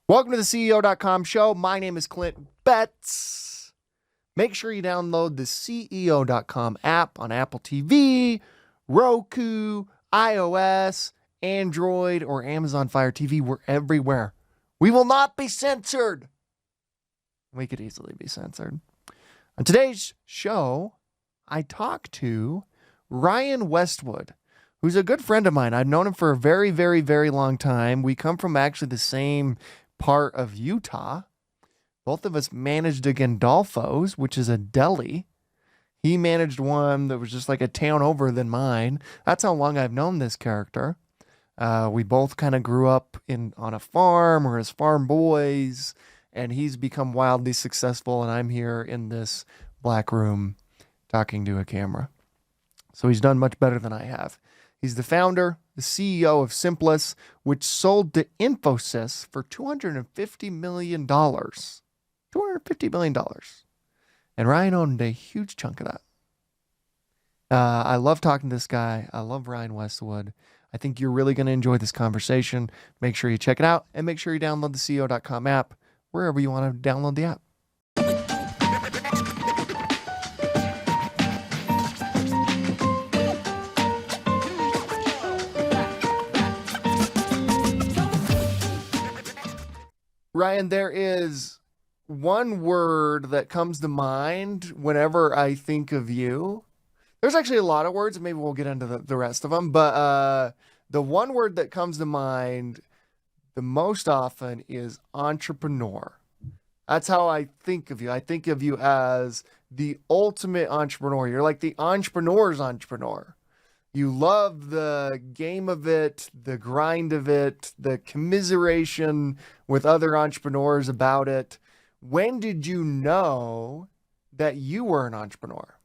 Welcome to the CEO.com show. My name is Clint Betts. Make sure you download the CEO.com app on Apple TV, Roku, iOS, Android, or Amazon Fire TV. We're everywhere. We will not be censored. We could easily be censored. On today's show, I talk to Ryan Westwood, who's a good friend of mine. I've known him for a very, very, very long time. We come from actually the same part of Utah. Both of us managed a Gandolfo's, which is a deli. He managed one that was just like a town over than mine. That's how long I've known this character. We both kind of grew up on a farm. We're his farm boys, and he's become wildly successful, and I'm here in this black room talking to a camera. So he's done much better than I have. He's the founder, the CEO of Simplus, which sold to Infosys for $250 million. $250 million. And Ryan owned a huge chunk of that. I love talking to this guy. I love Ryan Westwood. I think you're really going to enjoy this conversation. Make sure you check it out, and make sure you download the CEO.com app wherever you want to download the app. Ryan, there is one word that comes to mind whenever I think of you. There's actually a lot of words, and maybe we'll get into the rest of them, but the one word that comes to mind the most often is entrepreneur. That's how I think of you. I think of you as the ultimate entrepreneur. You're like the entrepreneur's entrepreneur. You love the game of it, the grind of it, the commiseration with other entrepreneurs about it. When did you know that you were an entrepreneur?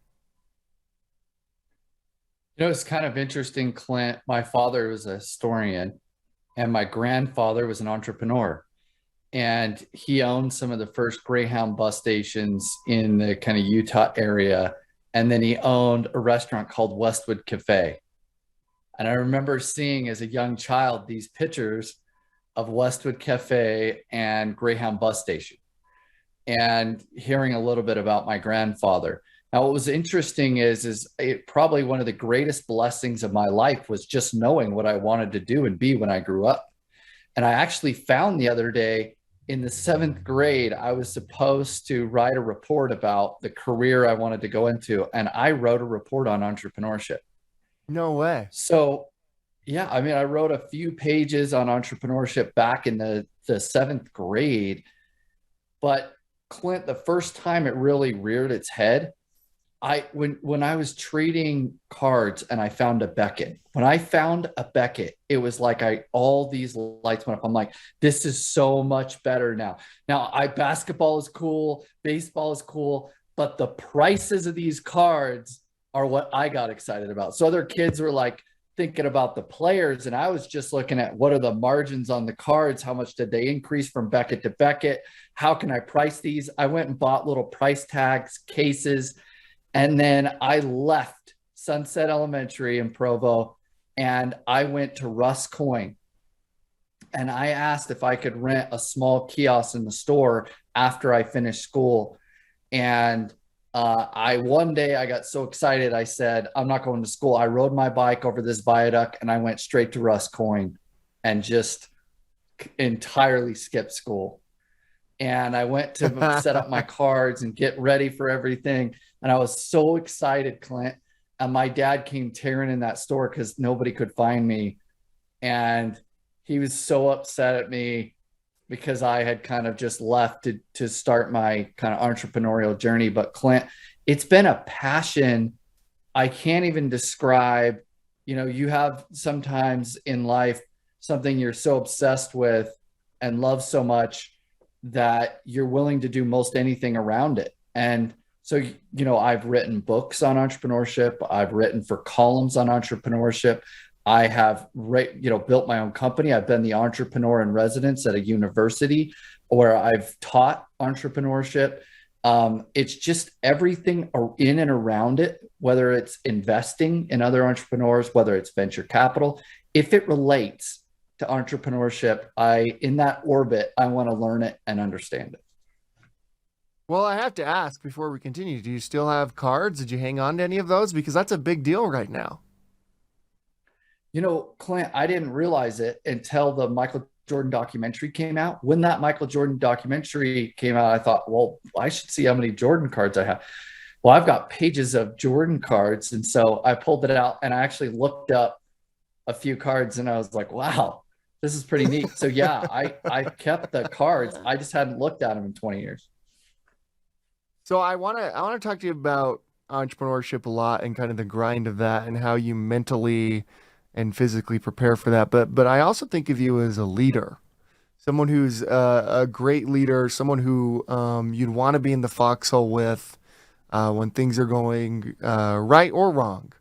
It's kind of interesting, Clint. My father was a historian, and my grandfather was an entrepreneur. And he owned some of the first Greyhound bus stations in the kind of Utah area. And then he owned a restaurant called Westwood Cafe. And I remember seeing as a young child these pictures of Westwood Cafe and Greyhound bus station, and hearing a little bit about my grandfather. Now, what was interesting is it probably one of the greatest blessings of my life was just knowing what I wanted to do and be when I grew up. And I actually found the other day in the 7th grade, I was supposed to write a report about the career I wanted to go into. And I wrote a report on entrepreneurship. No way. So, yeah, I mean, I wrote a few pages on entrepreneurship back in the 7th grade. But Clint, the first time it really reared its head, when I was trading cards and I found a Beckett. When I found a Beckett, it was like all these lights went up. I'm like, this is so much better now. Now, basketball is cool, baseball is cool, but the prices of these cards are what I got excited about. So other kids were like thinking about the players, and I was just looking at what are the margins on the cards, how much did they increase from Beckett to Beckett, how can I price these? I went and bought little price tags, cases. And then I left Sunset Elementary in Provo, and I went to Russ Coin. And I asked if I could rent a small kiosk in the store after I finished school. And one day I got so excited, I said, I'm not going to school. I rode my bike over this viaduct, and I went straight to Russ Coin and just entirely skipped school. And I went to set up my cards and get ready for everything. And I was so excited, Clint. And my dad came tearing in that store because nobody could find me. And he was so upset at me because I had kind of just left to start my kind of entrepreneurial journey. But Clint, it's been a passion I can't even describe. You have sometimes in life something you're so obsessed with and love so much that you're willing to do most anything around it. And so, I've written books on entrepreneurship. I've written for columns on entrepreneurship. I have, built my own company. I've been the entrepreneur in residence at a university where I've taught entrepreneurship. It's just everything in and around it, whether it's investing in other entrepreneurs, whether it's venture capital, if it relates to entrepreneurship, in that orbit, I want to learn it and understand it. Well, I have to ask before we continue, do you still have cards? Did you hang on to any of those? Because that's a big deal right now. Clint, I didn't realize it until the Michael Jordan documentary came out. When that Michael Jordan documentary came out, I thought, well, I should see how many Jordan cards I have. Well, I've got pages of Jordan cards. And so I pulled it out and I actually looked up a few cards and I was like, wow, this is pretty neat. So yeah, I kept the cards. I just hadn't looked at them in 20 years. So I want to talk to you about entrepreneurship a lot and kind of the grind of that and how you mentally and physically prepare for that. But I also think of you as a leader, someone who's a great leader, someone who you'd want to be in the foxhole with when things are going right or wrong,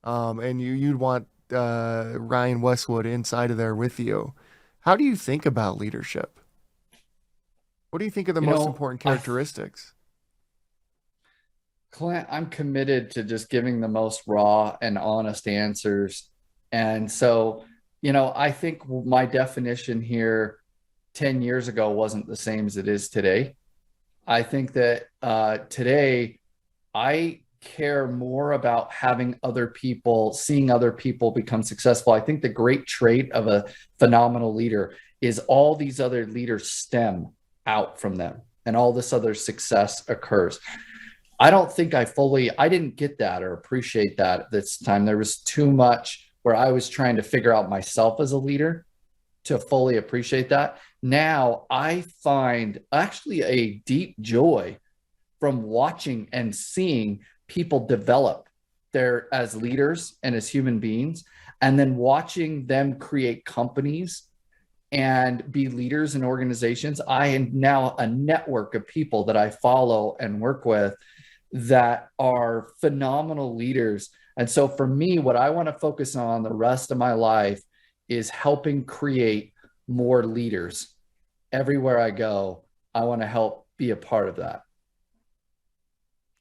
and you'd want Ryan Westwood inside of there with you. How do you think about leadership? What do you think are the most important characteristics? Clint, I'm committed to just giving the most raw and honest answers. And so, I think my definition here 10 years ago wasn't the same as it is today. I think that today I care more about seeing other people become successful. I think the great trait of a phenomenal leader is all these other leaders stem out from them and all this other success occurs. I don't think I didn't get that or appreciate that at this time. There was too much where I was trying to figure out myself as a leader to fully appreciate that. Now I find actually a deep joy from watching and seeing people develop as leaders and as human beings, and then watching them create companies and be leaders in organizations. I am now a network of people that I follow and work with that are phenomenal leaders. And so for me, what I want to focus on the rest of my life is helping create more leaders. Everywhere I go, I want to help be a part of that.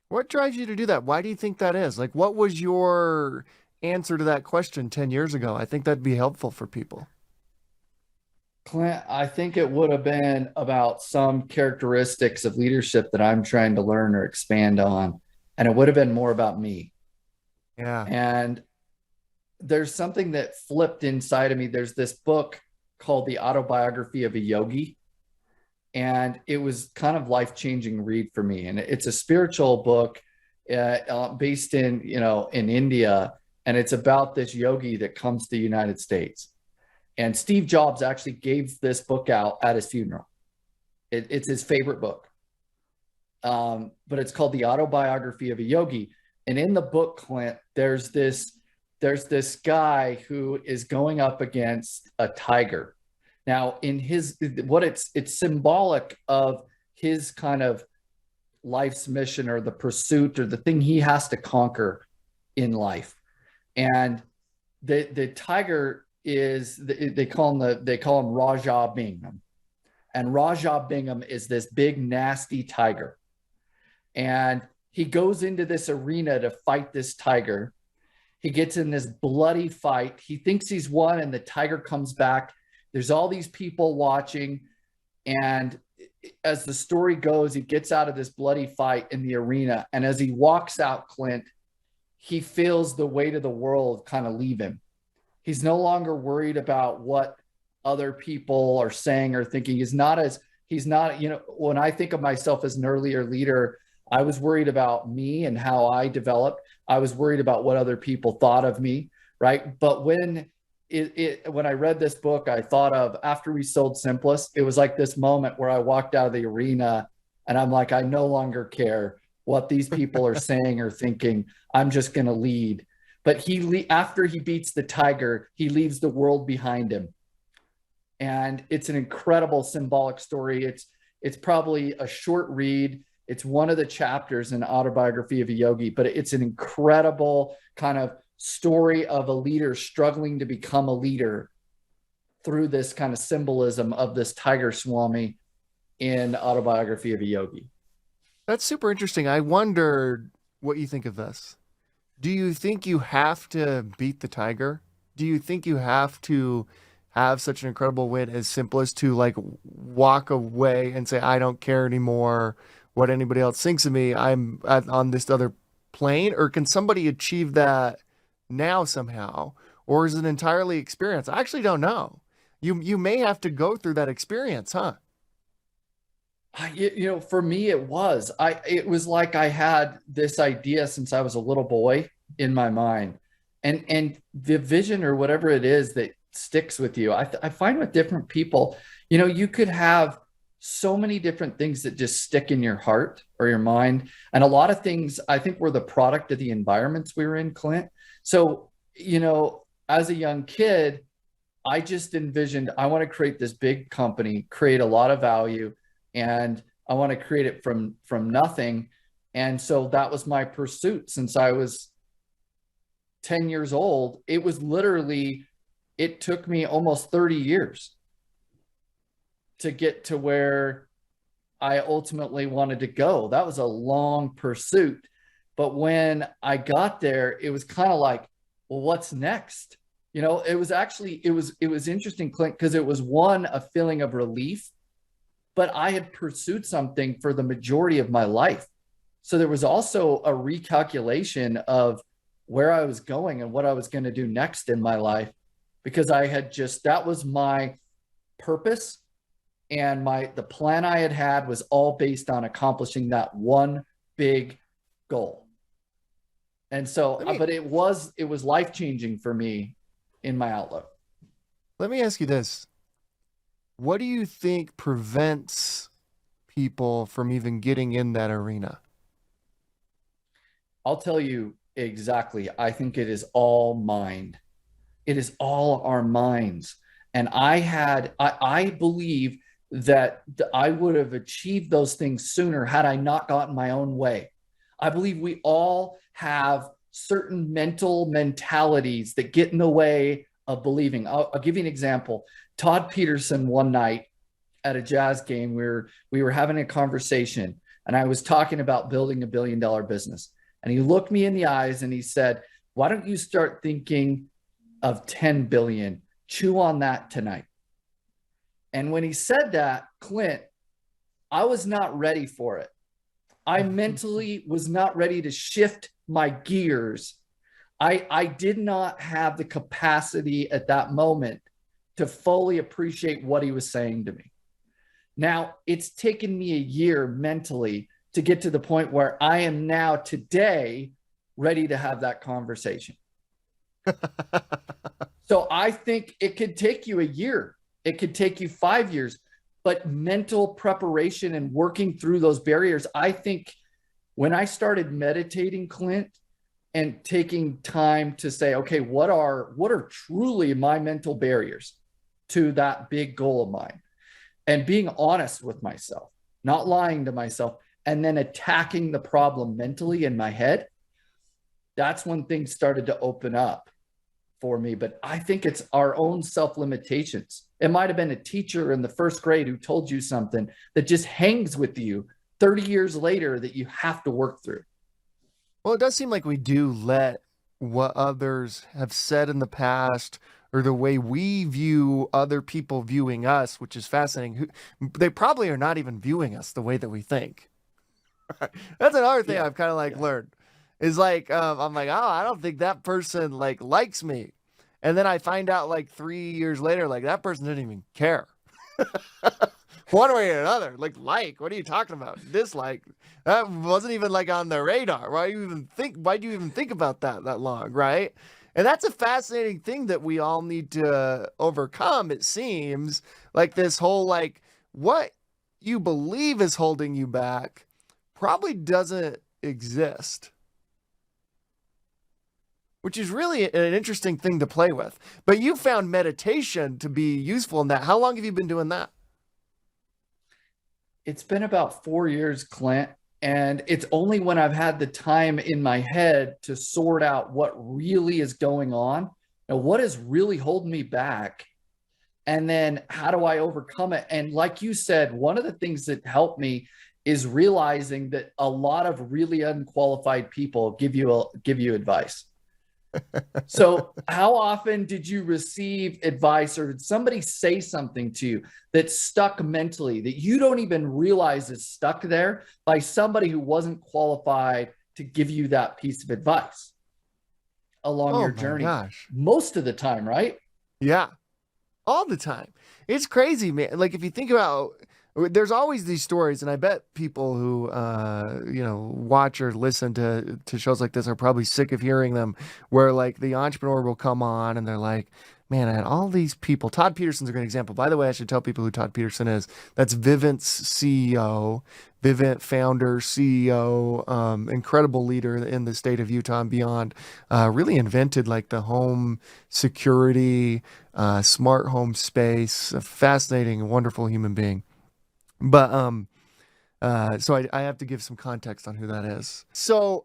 What drives you to do that? Why do you think that is? Like, what was your answer to that question 10 years ago? I think that'd be helpful for people. Clint, I think it would have been about some characteristics of leadership that I'm trying to learn or expand on. And it would have been more about me. Yeah. And there's something that flipped inside of me. There's this book called The Autobiography of a Yogi. And it was kind of life-changing read for me. And it's a spiritual book based in India. And it's about this yogi that comes to the United States. And Steve Jobs actually gave this book out at his funeral. It's his favorite book. But it's called The Autobiography of a Yogi. And in the book, Clint, there's this guy who is going up against a tiger. Now, it's symbolic of his kind of life's mission or the pursuit or the thing he has to conquer in life. And the tiger they call him Raja Bingham. And Raja Bingham is this big, nasty tiger. And he goes into this arena to fight this tiger. He gets in this bloody fight. He thinks he's won, and the tiger comes back. There's all these people watching. And as the story goes, he gets out of this bloody fight in the arena. And as he walks out, Clint, he feels the weight of the world kind of leave him. He's no longer worried about what other people are saying or thinking. When I think of myself as an earlier leader, I was worried about me and how I developed. I was worried about what other people thought of me, right? But when I read this book, I thought of after we sold Simplus, it was like this moment where I walked out of the arena and I'm like, I no longer care what these people are saying or thinking. I'm just going to lead. But after he beats the tiger, he leaves the world behind him. And it's an incredible symbolic story. It's probably a short read. It's one of the chapters in Autobiography of a Yogi, but it's an incredible kind of story of a leader struggling to become a leader through this kind of symbolism of this tiger swami in Autobiography of a Yogi. That's super interesting. I wondered what you think of this. Do you think you have to beat the tiger? Do you think you have to have such an incredible win as Simplus to like walk away and say, I don't care anymore what anybody else thinks of me. On this other plane, or can somebody achieve that now somehow? Or is it entirely experience? I actually don't know. You may have to go through that experience, huh? For me, it was like I had this idea since I was a little boy in my mind, and the vision or whatever it is that sticks with you. I find with different people, you could have so many different things that just stick in your heart or your mind. And a lot of things I think were the product of the environments we were in, Clint. So, as a young kid, I just envisioned, I want to create this big company, create a lot of value, and I want to create it from nothing. And so that was my pursuit since I was 10 years old. It was literally, it took me almost 30 years to get to where I ultimately wanted to go. That was a long pursuit. But when I got there, it was kind of like, well, what's next? It was interesting, Clint, because it was a feeling of relief, but I had pursued something for the majority of my life. So there was also a recalculation of where I was going and what I was going to do next in my life, because that was my purpose. And the plan I had was all based on accomplishing that one big goal. And so, but it was life-changing for me in my outlook. Let me ask you this. What do you think prevents people from even getting in that arena? I'll tell you exactly. I think it is all mind. It is all our minds. And I believe that I would have achieved those things sooner had I not gotten my own way. I believe we all have certain mental mentalities that get in the way of believing. I'll give you an example. Todd Peterson, one night at a Jazz game, we were having a conversation, and I was talking about building $1 billion business. And he looked me in the eyes and he said, why don't you start thinking of 10 billion? Chew on that tonight. And when he said that, Clint, I was not ready for it. I mentally was not ready to shift my gears. I did not have the capacity at that moment to fully appreciate what he was saying to me. Now, it's taken me a year mentally to get to the point where I am now today ready to have that conversation. So I think it could take you a year. It could take you 5 years, but mental preparation and working through those barriers. I think when I started meditating, Clint, and taking time to say, okay, what are truly my mental barriers to that big goal of mine, and being honest with myself, not lying to myself, and then attacking the problem mentally in my head, that's when things started to open up for me. But I think it's our own self-limitations. It might have been a teacher in the first grade who told you something that just hangs with you 30 years later that you have to work through. Well, it does seem like we do let what others have said in the past, or the way we view other people viewing us, which is fascinating. They probably are not even viewing us the way that we think. That's another thing I've kind of learned. Is like, I'm like, oh, I don't think that person likes me. And then I find out 3 years later, that person didn't even care. One way or another. What are you talking about? Dislike. That wasn't even on the radar. Why do you even think about that long, right? And that's a fascinating thing that we all need to overcome, it seems. This whole what you believe is holding you back probably doesn't exist. Which is really an interesting thing to play with. But you found meditation to be useful in that. How long have you been doing that? It's been about 4 years, Clint. And it's only when I've had the time in my head to sort out what really is going on and what is really holding me back. And then how do I overcome it? And like you said, one of the things that helped me is realizing that a lot of really unqualified people give you advice. So how often did you receive advice or did somebody say something to you that stuck mentally that you don't even realize is stuck there by somebody who wasn't qualified to give you that piece of advice along Oh your my journey? gosh. Most of the time, right? Yeah. All the time. It's crazy, man. Like if you think about, there's always these stories, and I bet people who watch or listen to shows like this are probably sick of hearing them, where like the entrepreneur will come on and they're like, man, I had all these people. Todd Peterson's a great example. By the way, I should tell people who Todd Peterson is. That's Vivint's CEO, Vivint founder, CEO, incredible leader in the state of Utah and beyond. Really invented like the home security, smart home space. A fascinating, wonderful human being. But so I have to give some context on who that is. So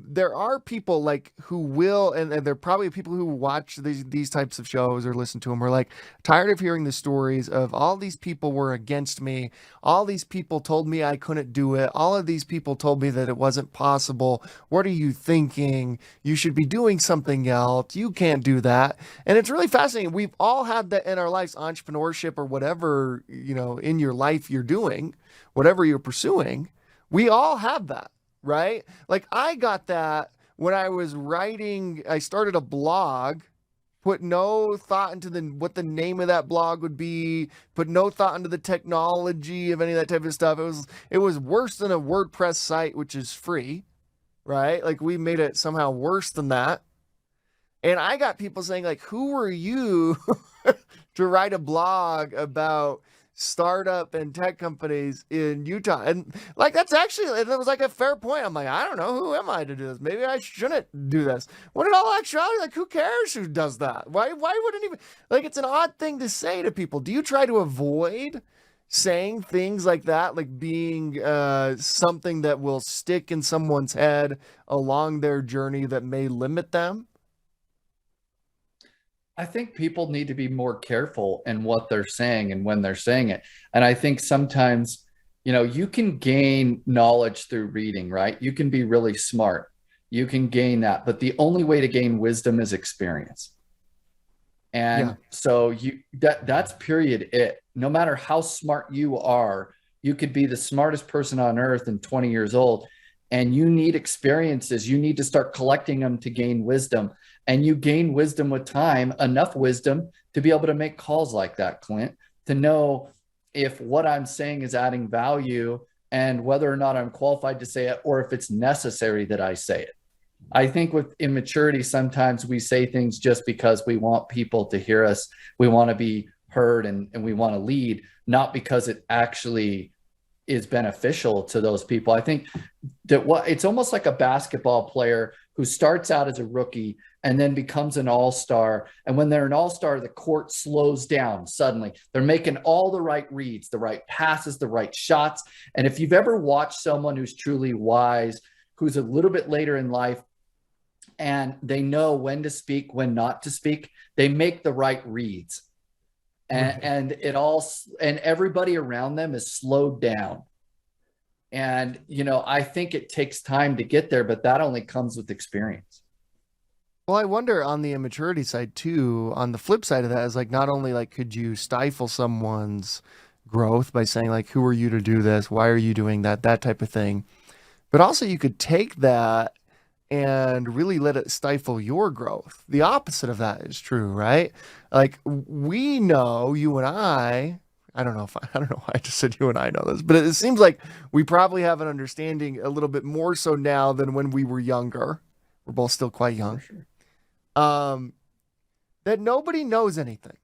there are people like who will, and there are probably people who watch these types of shows or listen to them, are like tired of hearing the stories of all these people were against me. All these people told me I couldn't do it. All of these people told me that it wasn't possible. What are you thinking? You should be doing something else. You can't do that. And it's really fascinating. We've all had that in our lives, entrepreneurship or whatever, in your life you're doing, whatever you're pursuing. We all have that, right? Like I got that when I was writing, I started a blog, put no thought into what the name of that blog would be, put no thought into the technology of any of that type of stuff. It was worse than a WordPress site, which is free, right? Like we made it somehow worse than that. And I got people saying like, who are you to write a blog about startup and tech companies in Utah? And like, that's actually, it was like a fair point. I'm like, I don't know, who am I to do this? Maybe I shouldn't do this. When in all actuality, like, who cares who does that? Why wouldn't even, like, it's an odd thing to say to people. Do you try to avoid saying things like that, like being something that will stick in someone's head along their journey that may limit them? I think people need to be more careful in what they're saying and when they're saying it. And I think sometimes, you can gain knowledge through reading, right? You can be really smart. You can gain that. But the only way to gain wisdom is experience. Yeah. And so that's period it. No matter how smart you are, you could be the smartest person on earth and 20 years old, and you need experiences. You need to start collecting them to gain wisdom. And you gain wisdom with time, enough wisdom to be able to make calls like that, Clint, to know if what I'm saying is adding value and whether or not I'm qualified to say it, or if it's necessary that I say it. I think with immaturity, sometimes we say things just because we want people to hear us. We want to be heard and we want to lead, not because it actually is beneficial to those people. I think that it's almost like a basketball player who starts out as a rookie and then becomes an all-star. And when they're an all-star, the court slows down suddenly. They're making all the right reads, the right passes, the right shots. And if you've ever watched someone who's truly wise, who's a little bit later in life, and they know when to speak, when not to speak, they make the right reads. And everybody around them is slowed down. And, I think it takes time to get there, but that only comes with experience. Well, I wonder on the immaturity side too, on the flip side of that is like, not only like, could you stifle someone's growth by saying like, who are you to do this? Why are you doing that? That type of thing. But also you could take that and really let it stifle your growth. The opposite of that is true, right? Like we know, you and I don't know I don't know why I just said you and I know this, but it seems like we probably have an understanding a little bit more so now than when we were younger. We're both still quite young. For sure. That nobody knows anything.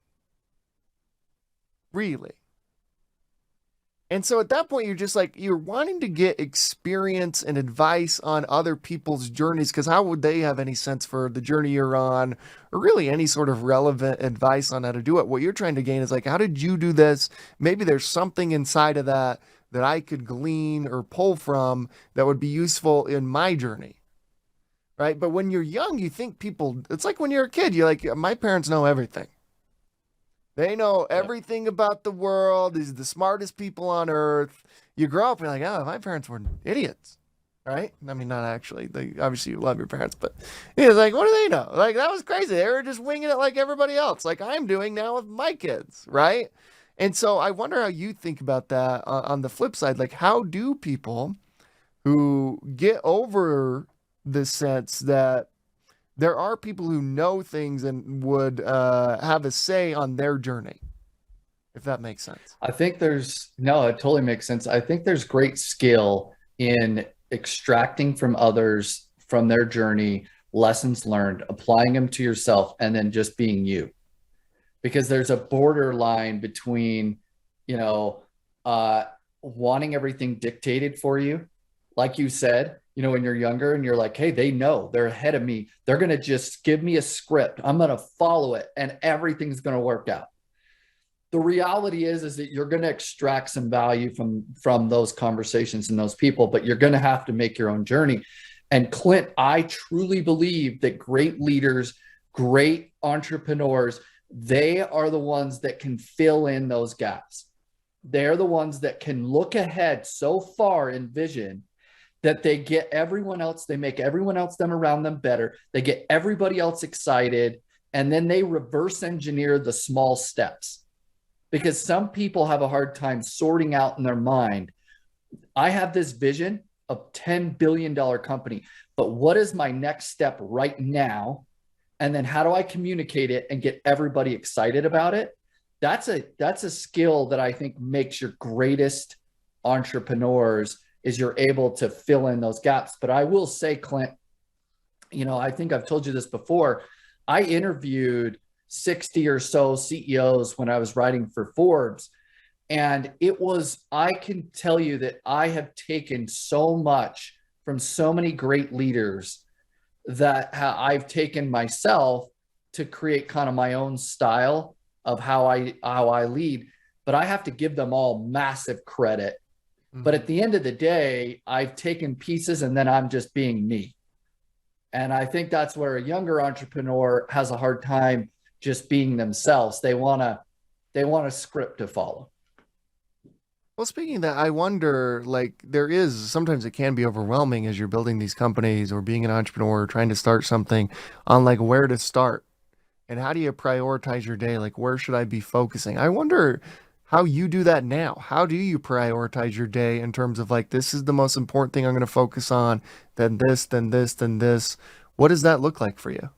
Really. And so at that point, you're just like, you're wanting to get experience and advice on other people's journeys, because how would they have any sense for the journey you're on, or really any sort of relevant advice on how to do it? What you're trying to gain is like, how did you do this? Maybe there's something inside of that that I could glean or pull from that would be useful in my journey. Right. But when you're young, you think it's like when you're a kid, you're like, my parents know everything. They know everything about the world. These are the smartest people on earth. You grow up, you're like, oh, my parents were idiots. right? I mean, not actually. Obviously you love your parents, but it's like, what do they know? Like, that was crazy. They were just winging it like everybody else, like I'm doing now with my kids, right? And so I wonder how you think about that on the flip side. Like, how do people who get over the sense that there are people who know things and would have a say on their journey, if that makes sense? I think no, it totally makes sense. I think there's great skill in extracting from others, from their journey, lessons learned, applying them to yourself, and then just being you. Because there's a borderline between, you know, wanting everything dictated for you. Like you said, when you're younger and you're like, hey, they know, they're ahead of me. They're going to just give me a script. I'm going to follow it and everything's going to work out. The reality is that you're going to extract some value from those conversations and those people, but you're going to have to make your own journey. And Clint, I truly believe that great leaders, great entrepreneurs, they are the ones that can fill in those gaps. They're the ones that can look ahead so far in vision that they get everyone else, they make everyone else, them around them better. They get everybody else excited. And then they reverse engineer the small steps. Because some people have a hard time sorting out in their mind, I have this vision of $10 billion company, but what is my next step right now? And then how do I communicate it and get everybody excited about it? That's a skill that I think makes your greatest entrepreneurs, is you're able to fill in those gaps. But I will say, Clint, I think I've told you this before. I interviewed 60 or so CEOs when I was writing for Forbes. And I can tell you that I have taken so much from so many great leaders that I've taken myself to create kind of my own style of how I lead. But I have to give them all massive credit. Mm-hmm. But at the end of the day, I've taken pieces and then I'm just being me. And I think that's where a younger entrepreneur has a hard time just being themselves. They want a script to follow. Well, speaking of that, I wonder, like, sometimes it can be overwhelming as you're building these companies or being an entrepreneur, trying to start something, on like where to start and how do you prioritize your day? Like, where should I be focusing? I wonder how you do that now. How do you prioritize your day in terms of like, this is the most important thing I'm going to focus on, then this, then this, then this. What does that look like for you?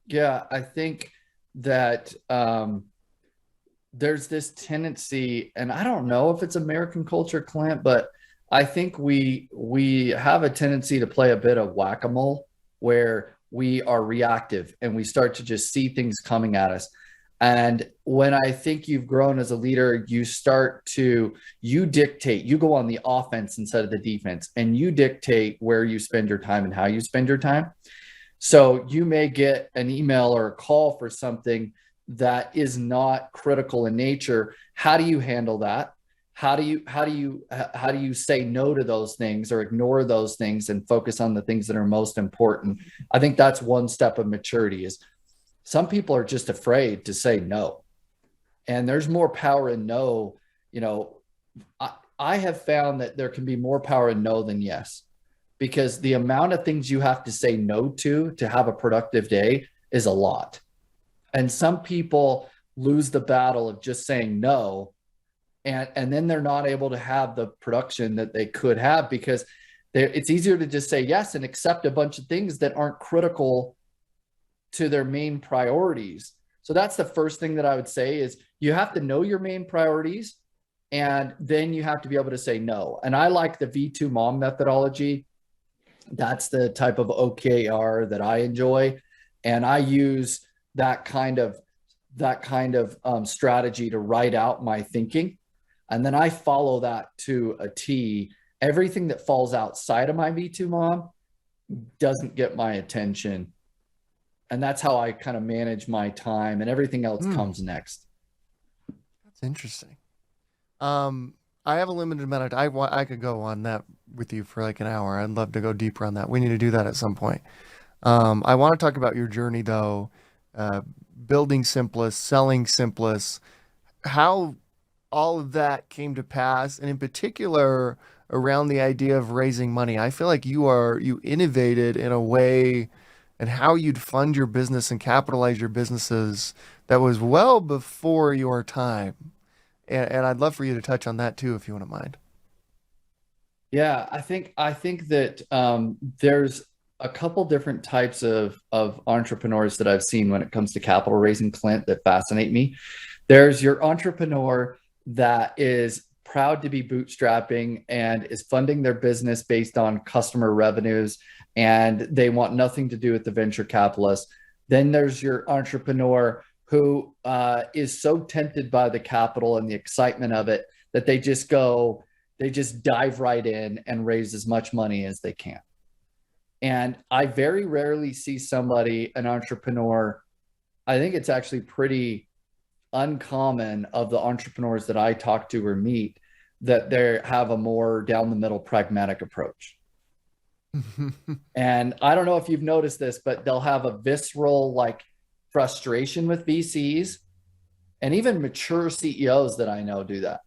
Yeah, I think that there's this tendency, and I don't know if it's American culture, Clint, but I think we have a tendency to play a bit of whack-a-mole where we are reactive and we start to just see things coming at us. And when I think you've grown as a leader, you dictate, you go on the offense instead of the defense, and you dictate where you spend your time and how you spend your time. So you may get an email or a call for something that is not critical in nature. How do you handle that? How do you say no to those things or ignore those things and focus on the things that are most important? I think that's one step of maturity. Is some people are just afraid to say no. And there's more power in no. I have found that there can be more power in no than yes, because the amount of things you have to say no to have a productive day is a lot. And some people lose the battle of just saying no. And then they're not able to have the production that they could have, because it's easier to just say yes and accept a bunch of things that aren't critical to their main priorities. So that's the first thing that I would say, is you have to know your main priorities, and then you have to be able to say no. And I like the V2 mom methodology. That's the type of OKR that I enjoy. And I use that kind of strategy to write out my thinking. And then I follow that to a T. Everything that falls outside of my V2 mom doesn't get my attention. And that's how I kind of manage my time, and everything else comes next. That's interesting. I have a limited amount of time. I could go on that with you for like an hour. I'd love to go deeper on that. We need to do that at some point. I want to talk about your journey though, building Simplus, selling Simplus. How all of that came to pass, and in particular around the idea of raising money. I feel like you innovated in a way and how you'd fund your business and capitalize your businesses that was well before your time. And I'd love for you to touch on that too, if you wouldn't mind. Yeah, I think that there's a couple different types of entrepreneurs that I've seen when it comes to capital raising, Clint, that fascinate me. There's your entrepreneur that is proud to be bootstrapping and is funding their business based on customer revenues, and they want nothing to do with the venture capitalist. Then there's your entrepreneur who is so tempted by the capital and the excitement of it that they just dive right in and raise as much money as they can. And I very rarely see somebody, an entrepreneur, I think it's actually pretty uncommon of the entrepreneurs that I talk to or meet that they have a more down the middle pragmatic approach. And I don't know if you've noticed this, but they'll have a visceral like frustration with VCs, and even mature CEOs that I know do that.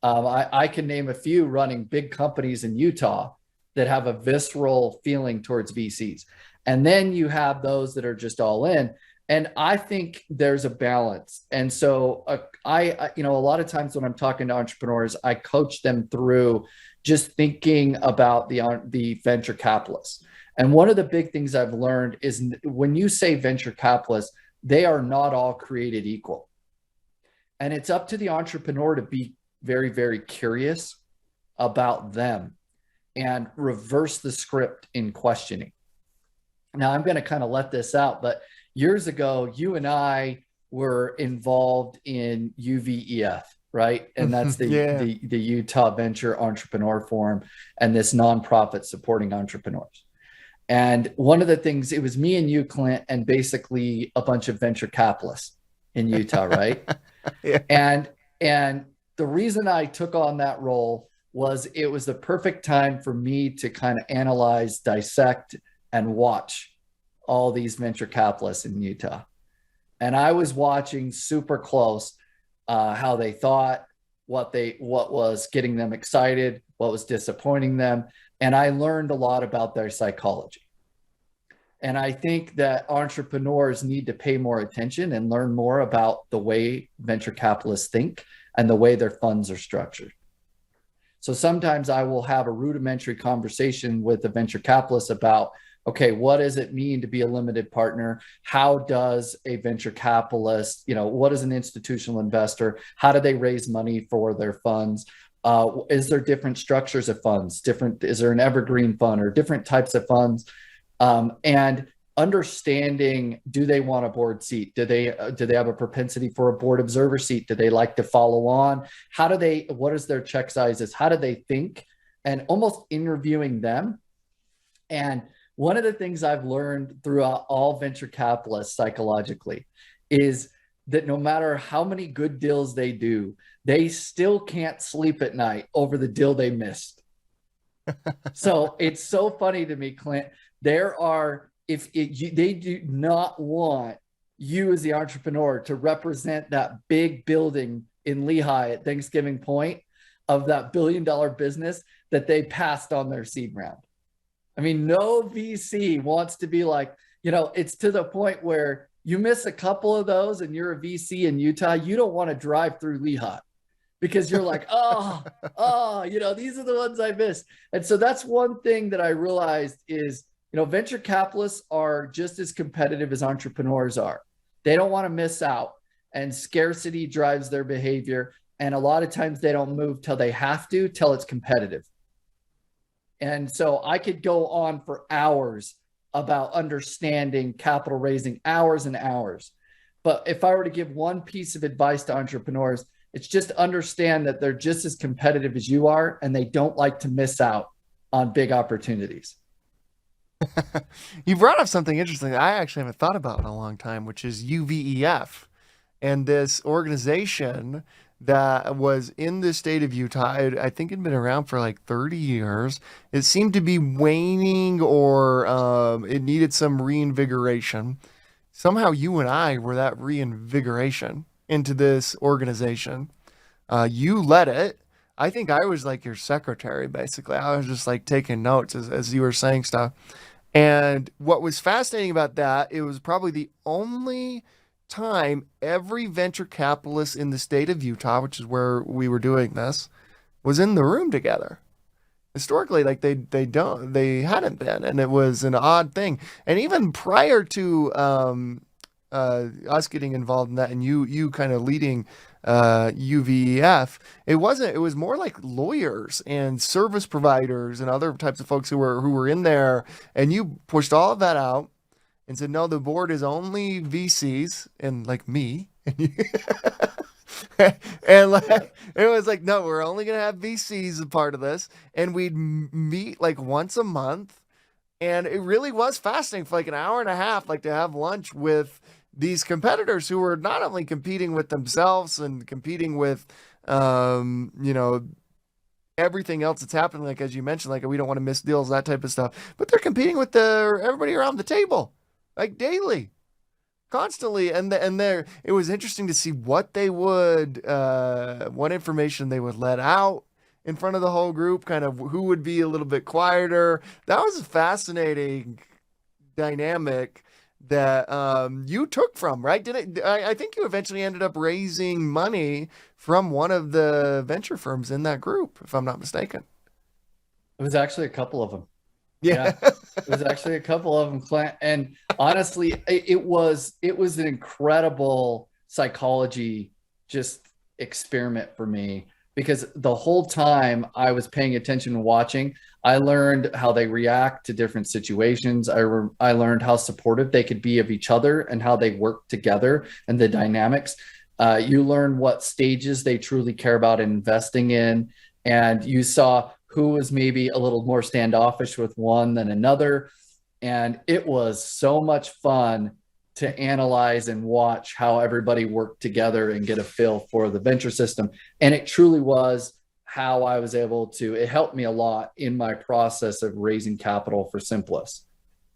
I can name a few running big companies in Utah that have a visceral feeling towards VCs. And then you have those that are just all in. And I think there's a balance. And so a lot of times when I'm talking to entrepreneurs, I coach them through just thinking about the venture capitalists. And one of the big things I've learned is when you say venture capitalists, they are not all created equal. And it's up to the entrepreneur to be very, very curious about them and reverse the script in questioning. Now, I'm going to kind of let this out, but years ago, you and I were involved in UVEF, right? And that's the Utah Venture Entrepreneur Forum, and this nonprofit supporting entrepreneurs. And one of the things, it was me and you, Clint, and basically a bunch of venture capitalists in Utah, right? And the reason I took on that role was it was the perfect time for me to kind of analyze, dissect, and watch all these venture capitalists in Utah. And I was watching super close how they thought, what was getting them excited, what was disappointing them. And I learned a lot about their psychology. And I think that entrepreneurs need to pay more attention and learn more about the way venture capitalists think and the way their funds are structured. So sometimes I will have a rudimentary conversation with a venture capitalist about, okay, what does it mean to be a limited partner? How does a venture capitalist, what is an institutional investor? How do they raise money for their funds? Is there different structures of funds? Is there an evergreen fund or different types of funds? And understanding, do they want a board seat? Do they have a propensity for a board observer seat? Do they like to follow on? What is their check sizes? How do they think? And almost interviewing them. And one of the things I've learned throughout all venture capitalists psychologically is that no matter how many good deals they do, they still can't sleep at night over the deal they missed. So it's so funny to me, Clint. They do not want you as the entrepreneur to represent that big building in Lehigh at Thanksgiving Point of that $1 billion business that they passed on their seed round. I mean, no VC wants to be like, it's to the point where you miss a couple of those and you're a VC in Utah, you don't want to drive through Lehigh because you're like, these are the ones I missed. And so that's one thing that I realized is, venture capitalists are just as competitive as entrepreneurs are. They don't want to miss out, and scarcity drives their behavior. And a lot of times they don't move till they have to, till it's competitive. And so I could go on for hours about understanding capital raising, hours and hours. But if I were to give one piece of advice to entrepreneurs, it's just understand that they're just as competitive as you are, and they don't like to miss out on big opportunities. You brought up something interesting that I actually haven't thought about in a long time, which is UVEF, and this organization that was in the state of Utah. I think it had been around for like 30 years. It seemed to be waning, or it needed some reinvigoration. Somehow you and I were that reinvigoration into this organization. You led it. I think I was like your secretary, basically. I was just like taking notes as you were saying stuff. And what was fascinating about that, it was probably the only time every venture capitalist in the state of Utah, which is where we were doing this, was in the room together. Historically, like they hadn't been, and it was an odd thing. And even prior to us getting involved in that, and you kind of leading UVEF, it wasn't. It was more like lawyers and service providers and other types of folks who were in there, and you pushed all of that out and said, no, the board is only VCs and like me. And like it was like, no, we're only gonna have VCs as a part of this, and we'd meet like once a month, and it really was fascinating for like an hour and a half, like to have lunch with these competitors who were not only competing with themselves and competing with, you know, everything else that's happening, like as you mentioned, like we don't want to miss deals, that type of stuff, but they're competing with everybody around the table, like daily, constantly. And there it was interesting to see what they would what information they would let out in front of the whole group, kind of who would be a little bit quieter. That was a fascinating dynamic that you took from, right? I think you eventually ended up raising money from one of the venture firms in that group, if I'm not mistaken. It was actually a couple of them. Yeah. It was actually a couple of them, Clint. And honestly, it was an incredible psychology just experiment for me, because the whole time I was paying attention and watching, I learned how they react to different situations. I learned how supportive they could be of each other and how they work together and the dynamics. You learn what stages they truly care about investing in. And you saw who was maybe a little more standoffish with one than another. And it was so much fun to analyze and watch how everybody worked together and get a feel for the venture system. And it truly was how I was able to, it helped me a lot in my process of raising capital for Simplus,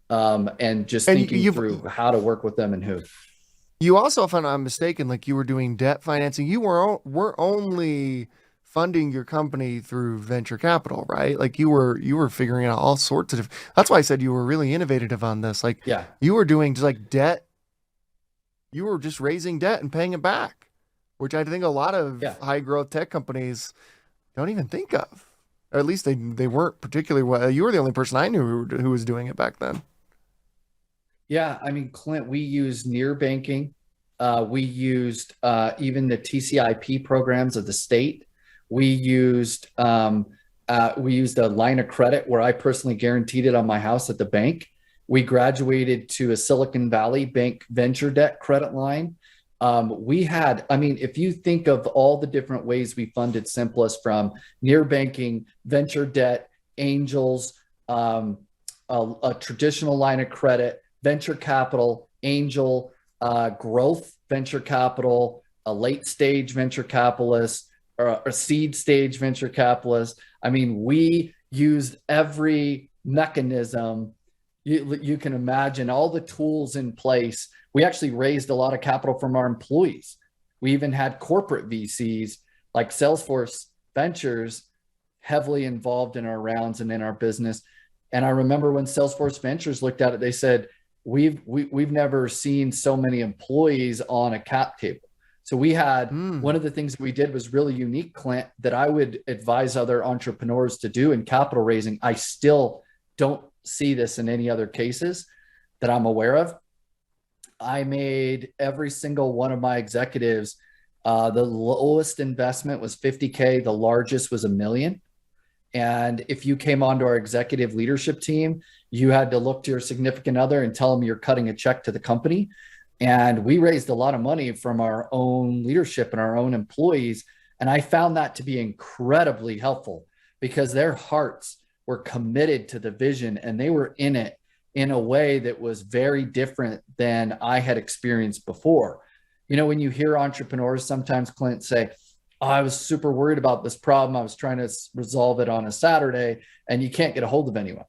and just thinking through how to work with them and who. You also, if I'm not mistaken, like you were doing debt financing. You were only funding your company through venture capital, right? Like you were figuring out all sorts of that's why I said you were really innovative on this. Like you were doing just like debt. You were just raising debt and paying it back, which I think a lot of high growth tech companies don't even think of. Or at least they weren't particularly well. You were the only person I knew who was doing it back then. Yeah, I mean, Clint, we used near banking. We used even the TCIP programs of the state. We used a line of credit where I personally guaranteed it on my house at the bank. We graduated to a Silicon Valley bank venture debt credit line. We had, I mean, if you think of all the different ways we funded Simplus, from near banking, venture debt, angels, a traditional line of credit, venture capital, angel, growth venture capital, a late stage venture capitalist, or a seed stage venture capitalist. I mean, we used every mechanism you can imagine, all the tools in place. We actually raised a lot of capital from our employees. We even had corporate VCs like Salesforce Ventures heavily involved in our rounds and in our business. And I remember when Salesforce Ventures looked at it, they said, we've never seen so many employees on a cap table. So we had one of the things that we did was really unique, Clint, that I would advise other entrepreneurs to do in capital raising. I still don't see this in any other cases that I'm aware of. I made every single one of my executives, the lowest investment was $50K. The largest was $1 million. And if you came onto our executive leadership team, you had to look to your significant other and tell them you're cutting a check to the company. And we raised a lot of money from our own leadership and our own employees. And I found that to be incredibly helpful, because their hearts were committed to the vision and they were in it in a way that was very different than I had experienced before. You know, when you hear entrepreneurs sometimes, Clint, say, oh, I was super worried about this problem, I was trying to resolve it on a Saturday, and you can't get a hold of anyone.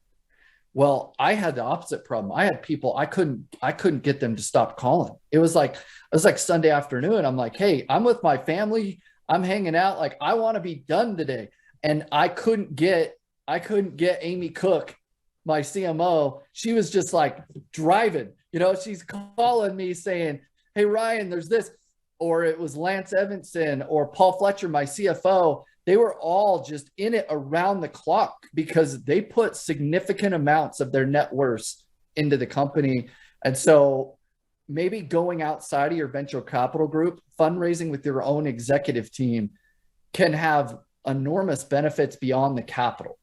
Well, I had the opposite problem. I had people, I couldn't get them to stop calling. It was like Sunday afternoon. I'm like, hey, I'm with my family. I'm hanging out like I want to be done today. And I couldn't get Amy Cook, my CMO. She was just like driving, she's calling me saying, "Hey Ryan, there's this," or it was Lance Evanson or Paul Fletcher, my CFO. They were all just in it around the clock because they put significant amounts of their net worth into the company. And so maybe going outside of your venture capital group, fundraising with your own executive team can have enormous benefits beyond the capital.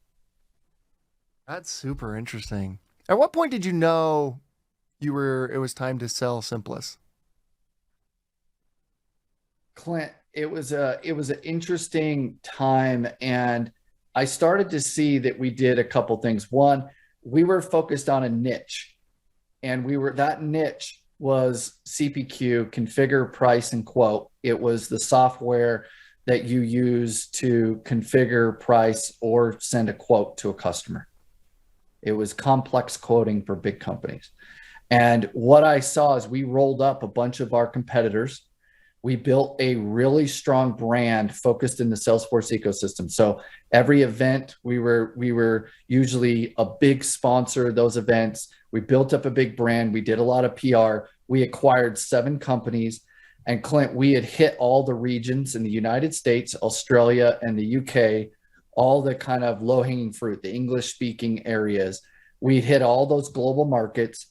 That's super interesting. At what point did you know it was time to sell Simplus? Clint, it was an interesting time, and I started to see that we did a couple things. One, we were focused on a niche, and that niche was CPQ, configure, price, and quote. It was the software that you use to configure, price, or send a quote to a customer. It was complex quoting for big companies. And what I saw is we rolled up a bunch of our competitors. We built a really strong brand focused in the Salesforce ecosystem. So every event, we were usually a big sponsor of those events. We built up a big brand. We did a lot of PR. We acquired 7 companies. And Clint, we had hit all the regions in the United States, Australia, and the UK, all the kind of low-hanging fruit, the English-speaking areas. We hit all those global markets.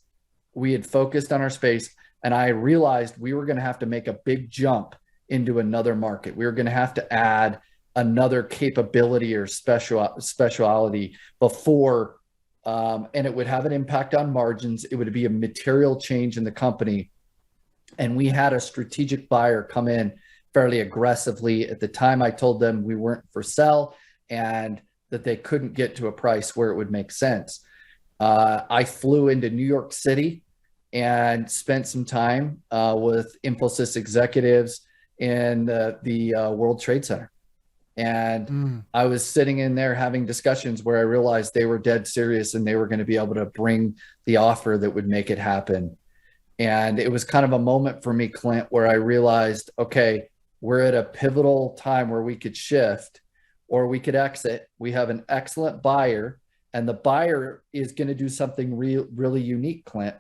We had focused on our space. And I realized we were going to have to make a big jump into another market. We were going to have to add another capability or speciality before, and it would have an impact on margins. It would be a material change in the company. And we had a strategic buyer come in fairly aggressively. At the time, I told them we weren't for sale and that they couldn't get to a price where it would make sense. I flew into New York City and spent some time with Infosys executives in the World Trade Center. And I was sitting in there having discussions where I realized they were dead serious and they were going to be able to bring the offer that would make it happen. And it was kind of a moment for me, Clint, where I realized, okay, we're at a pivotal time where we could shift or we could exit. We have an excellent buyer, and the buyer is going to do something really unique, Clint.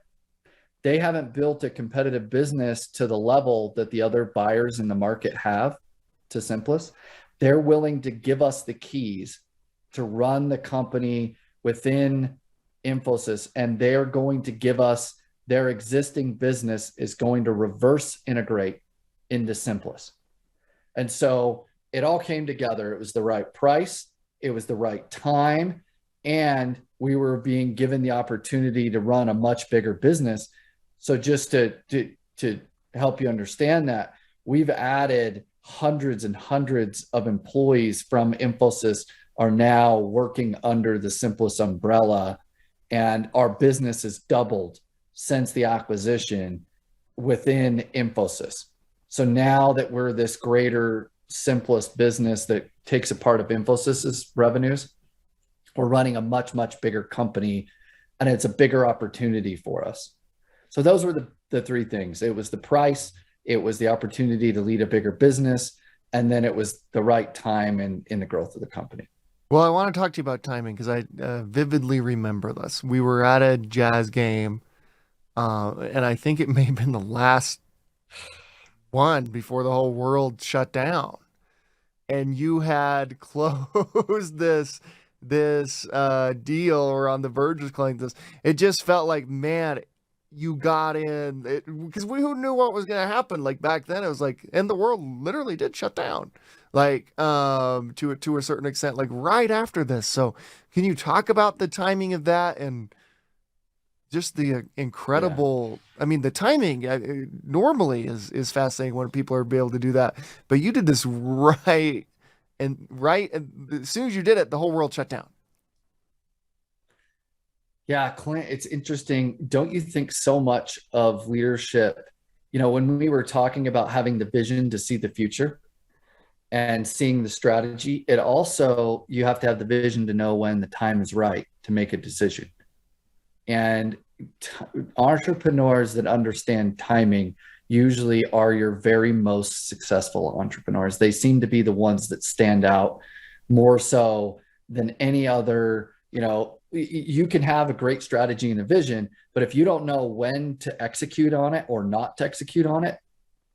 They haven't built a competitive business to the level that the other buyers in the market have to Simplus. They're willing to give us the keys to run the company within Infosys, and they're going to give us their existing business is going to reverse integrate into Simplus. And so it all came together. It was the right price. It was the right time. And we were being given the opportunity to run a much bigger business. So just to help you understand that, we've added hundreds and hundreds of employees from Infosys are now working under the Simplus umbrella, and our business has doubled since the acquisition within Infosys. So now that we're this greater Simplus business that takes a part of Infosys's revenues, we're running a much, much bigger company, and it's a bigger opportunity for us. So those were the 3 things. It was the price, it was the opportunity to lead a bigger business, and then it was the right time in the growth of the company. Well, I want to talk to you about timing because I vividly remember this. We were at a jazz game, and I think it may have been the last one before the whole world shut down. And you had closed this deal, or on the verge of closing this. It just felt like, man, you got in because who knew what was going to happen? Like back then, it was like, and the world literally did shut down, like to a certain extent, like right after this. So, can you talk about the timing of that and just the incredible? Yeah. I mean, the timing normally is fascinating when people are able to do that, but you did this right, and as soon as you did it, the whole world shut down. Yeah, Clint, it's interesting. Don't you think so much of leadership, when we were talking about having the vision to see the future and seeing the strategy, it also, you have to have the vision to know when the time is right to make a decision. And entrepreneurs that understand timing, usually are your very most successful entrepreneurs. They seem to be the ones that stand out more so than any other. You can have a great strategy and a vision, but if you don't know when to execute on it or not to execute on it,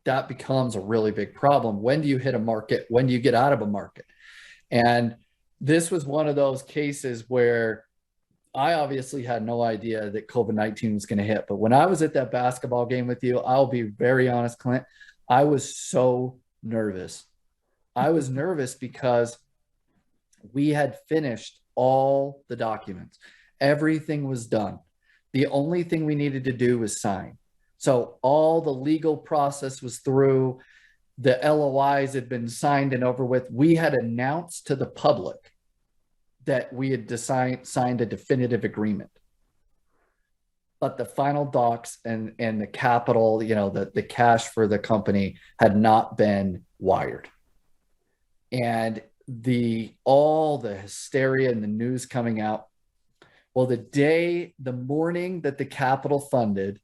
that becomes a really big problem. When do you hit a market? When do you get out of a market? And this was one of those cases where I obviously had no idea that COVID-19 was going to hit. But when I was at that basketball game with you, I'll be very honest, Clint, I was so nervous. I was nervous because we had finished all the documents. Everything was done. The only thing we needed to do was sign. So all the legal process was through. The LOIs had been signed and over with. We had announced to the public that we had signed a definitive agreement. But the final docs and the capital, the cash for the company had not been wired. And all the hysteria and the news coming out. Well, the morning that the capital funded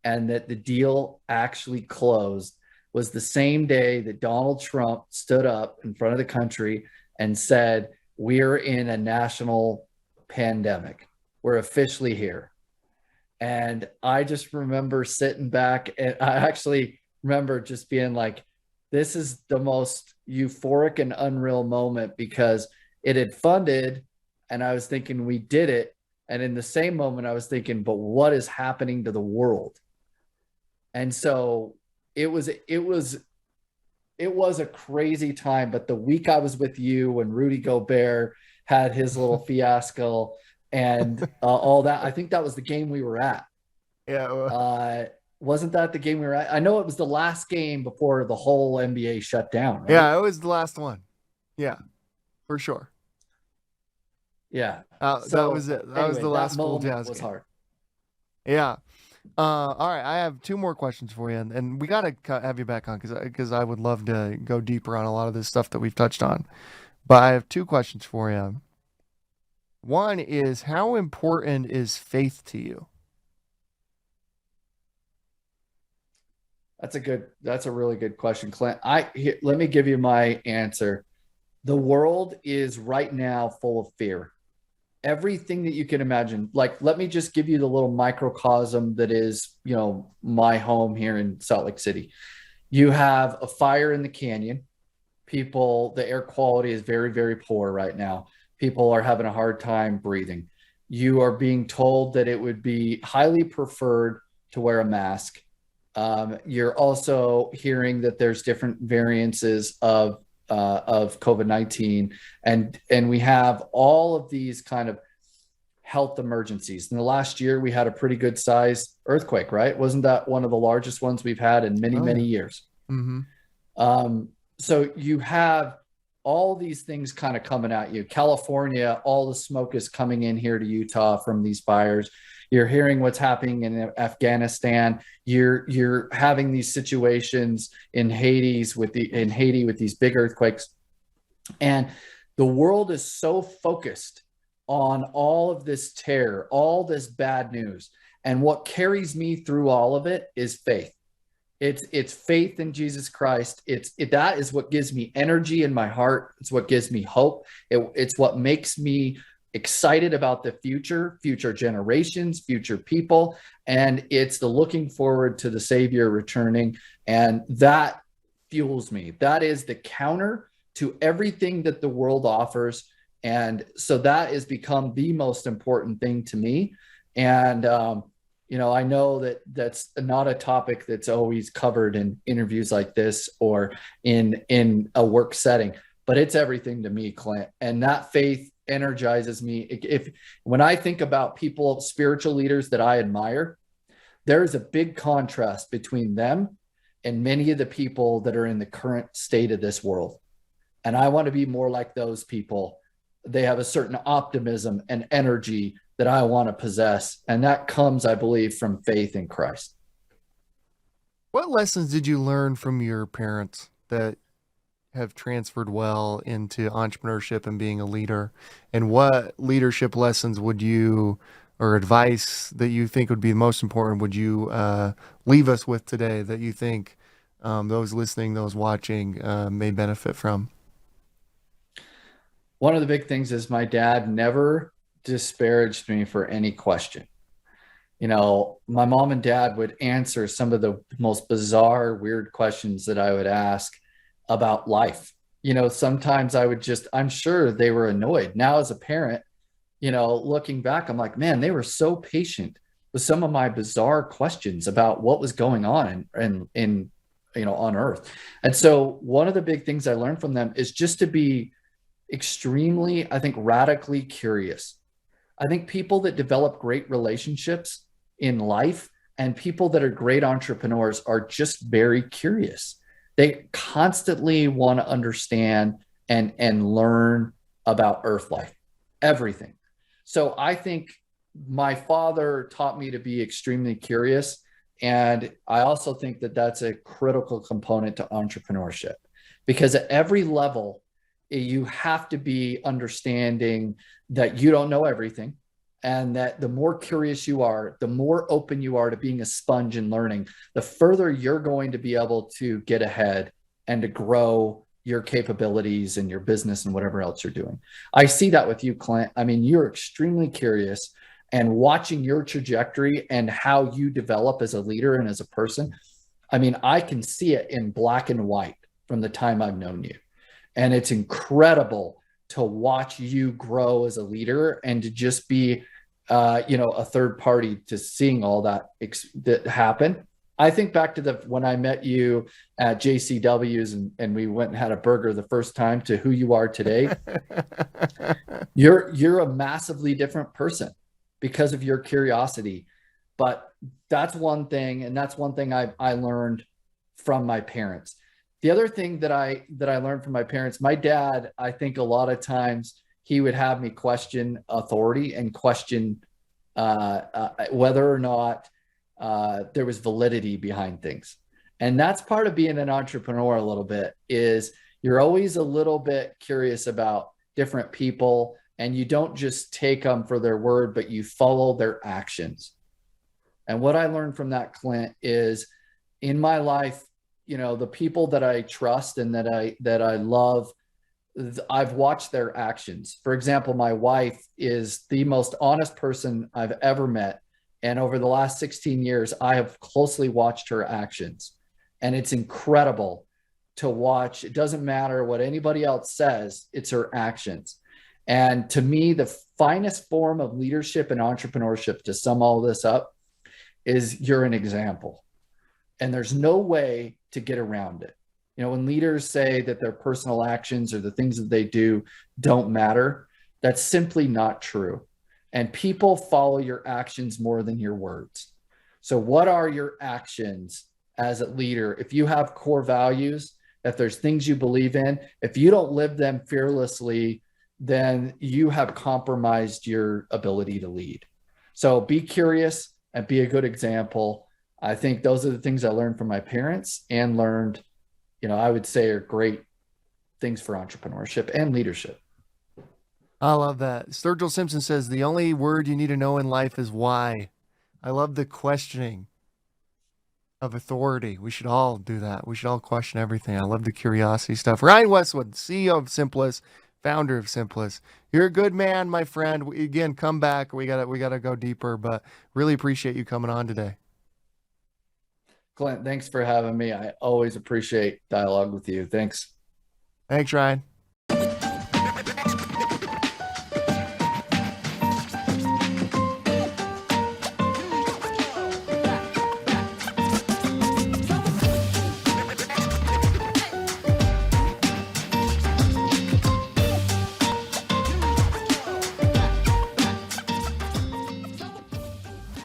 and that the deal actually closed was the same day that Donald Trump stood up in front of the country and said, we're in a national pandemic. We're officially here. And I just remember sitting back, and I actually remember just being like, this is the most euphoric and unreal moment, because it had funded and I was thinking we did it. And in the same moment I was thinking, but what is happening to the world? And so it was a crazy time. But the week I was with you when Rudy Gobert had his little fiasco and all that, I think that was the game we were at. Yeah. Wasn't that the game we were at? I know it was the last game before the whole NBA shut down. Right? Yeah, it was the last one. Yeah, for sure. Yeah. That was it. That was the last full Jazz was game. Hard. Yeah. All right. I have two more questions for you, and we got to have you back on because I would love to go deeper on a lot of this stuff that we've touched on. But I have two questions for you. One is, how important is faith to you? That's a really good question, Clint. Let me give you my answer. The world is right now full of fear. Everything that you can imagine. Like, let me just give you the little microcosm that is, my home here in Salt Lake City. You have a fire in the canyon. The air quality is very, very poor right now. People are having a hard time breathing. You are being told that it would be highly preferred to wear a mask. You're also hearing that there's different variances of COVID-19, and we have all of these kind of health emergencies. In the last year, we had a pretty good size earthquake, right? Wasn't that one of the largest ones we've had in many years? Mm-hmm. So you have all these things kind of coming at you. California, all the smoke is coming in here to Utah from these fires. You're hearing what's happening in Afghanistan. You're having these situations in Haiti with these big earthquakes. And the world is so focused on all of this terror, all this bad news. And what carries me through all of it is faith. It's faith in Jesus Christ. That is what gives me energy in my heart. It's what gives me hope. It's what makes me excited about the future generations, future people. And it's the looking forward to the Savior returning. And that fuels me. That is the counter to everything that the world offers. And so that has become the most important thing to me. And, I know that that's not a topic that's always covered in interviews like this or in a work setting, but it's everything to me, Clint. And that faith energizes me. When I think about people, spiritual leaders that I admire, there is a big contrast between them and many of the people that are in the current state of this world. And I want to be more like those people. They have a certain optimism and energy that I want to possess. And that comes, I believe, from faith in Christ. What lessons did you learn from your parents that have transferred well into entrepreneurship and being a leader? And what leadership lessons would you or advice that you think would be most important would you leave us with today that you think those listening, those watching may benefit from? One of the big things is my dad never disparaged me for any question. My mom and dad would answer some of the most bizarre, weird questions that I would ask about life. Sometimes I'm sure they were annoyed. Now, as a parent, looking back, I'm like, man, they were so patient with some of my bizarre questions about what was going on in on earth. And so one of the big things I learned from them is just to be extremely, I think, radically curious. I think people that develop great relationships in life and people that are great entrepreneurs are just very curious. They constantly want to understand and learn about earth life, everything. So I think my father taught me to be extremely curious. And I also think that that's a critical component to entrepreneurship, because at every level, you have to be understanding that you don't know everything, and that the more curious you are, the more open you are to being a sponge and learning, the further you're going to be able to get ahead and to grow your capabilities and your business and whatever else you're doing. I see that with you, Clint. I mean, you're extremely curious, and watching your trajectory and how you develop as a leader and as a person. I mean, I can see it in black and white from the time I've known you. And it's incredible to watch you grow as a leader and to just be, a third party to seeing all that happen. I think back to when I met you at JCW's and we went and had a burger the first time to who you are today. You're a massively different person because of your curiosity. But that's one thing. And that's one thing I learned from my parents. The other thing that I learned from my parents, my dad, I think a lot of times he would have me question authority and question whether or not there was validity behind things. And that's part of being an entrepreneur a little bit, is you're always a little bit curious about different people, and you don't just take them for their word, but you follow their actions. And what I learned from that, Clint, is in my life, the people that I trust and that I love, I've watched their actions. For example, my wife is the most honest person I've ever met. And over the last 16 years, I have closely watched her actions. And it's incredible to watch. It doesn't matter what anybody else says, it's her actions. And to me, the finest form of leadership and entrepreneurship, to sum all this up, is you're an example. And there's no way to get around it. When leaders say that their personal actions or the things that they do don't matter, that's simply not true. And people follow your actions more than your words. So what are your actions as a leader? If you have core values, if there's things you believe in, if you don't live them fearlessly, then you have compromised your ability to lead. So be curious and be a good example. I think those are the things I learned from my parents and learned, I would say are great things for entrepreneurship and leadership. I love that. Sturgill Simpson says the only word you need to know in life is why. I love the questioning of authority. We should all do that. We should all question everything. I love the curiosity stuff. Ryan Westwood, CEO of Simplus, founder of Simplus. You're a good man, my friend. Again, come back. We gotta go deeper, but really appreciate you coming on today. Clint, thanks for having me. I always appreciate dialogue with you. Thanks. Thanks, Ryan.